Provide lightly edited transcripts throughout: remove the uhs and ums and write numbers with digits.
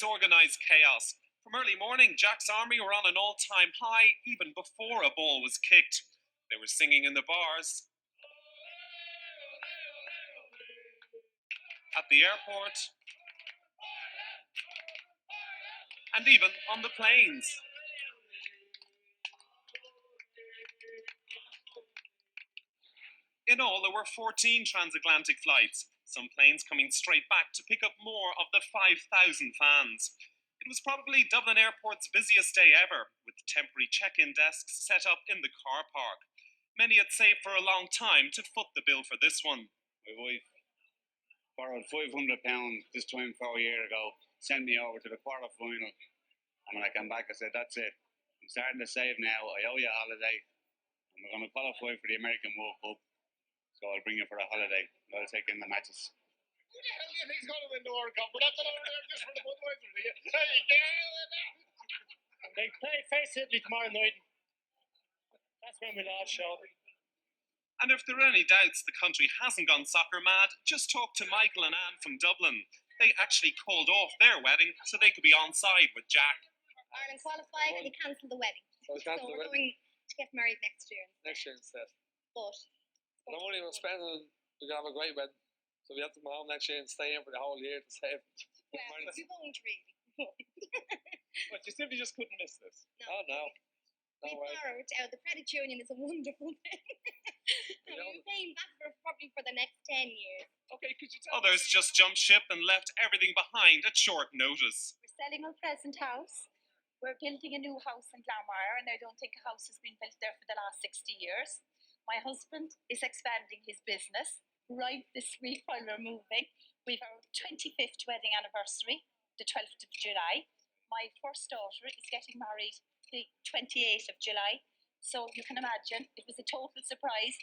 was organised chaos. From early morning, Jack's Army were on an all-time high even before a ball was kicked. They were singing in the bars, at the airport, and even on the planes. In all, there were 14 transatlantic flights, some planes coming straight back to pick up more of the 5,000 fans. It was probably Dublin Airport's busiest day ever, with temporary check-in desks set up in the car park. Many had saved for a long time to foot the bill for this one. My wife borrowed £500 this time 4 years ago, sent me over to the quarter final, and when I came back I said, that's it, I'm starting to save now, I owe you a holiday, and we're going to qualify for the American World Cup, so I'll bring you for a holiday, and I'll take in the matches. Who the hell do you think's going to win the World Cup? We're not going over there just for the Budweiser, do you? They play face Italy tomorrow night. That's when we'll all show. And if there are any doubts the country hasn't gone soccer mad, just talk to Michael and Anne from Dublin. They actually called off their wedding so they could be on side with Jack. Ireland qualified and they cancelled the wedding. So we're going to get married next year. Next year instead. But not only we're spending, we're going to have a great wedding. So we have to come home next year and stay in for the whole year to save. well, we won't really. But you simply just couldn't miss this. No. Oh no. We borrowed. The credit union is a wonderful thing. And we're paying back probably for the next 10 years. Okay, could you tell Others just jumped ship and left everything behind at short notice. We're selling our present house. We're building a new house in Glamire, and I don't think a house has been built there for the last 60 years. My husband is expanding his business right this week while we're moving. We've our 25th wedding anniversary, the 12th of July. My first daughter is getting married the 28th of July. So you can imagine, it was a total surprise.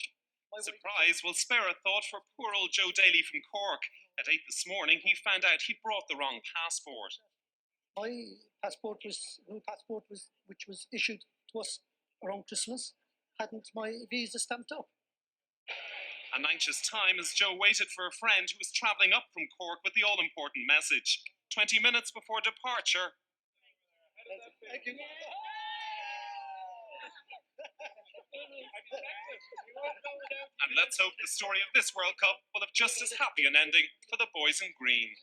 Surprise will spare a thought for poor old Joe Daly from Cork. At 8 this morning, he found out he brought the wrong passport. My passport which was issued to us around Christmas, hadn't my visa stamped up. An anxious time as Joe waited for a friend who was travelling up from Cork with the all-important message. 20 minutes before departure. Thank you. And let's hope the story of this World Cup will have just as happy an ending for the boys in green.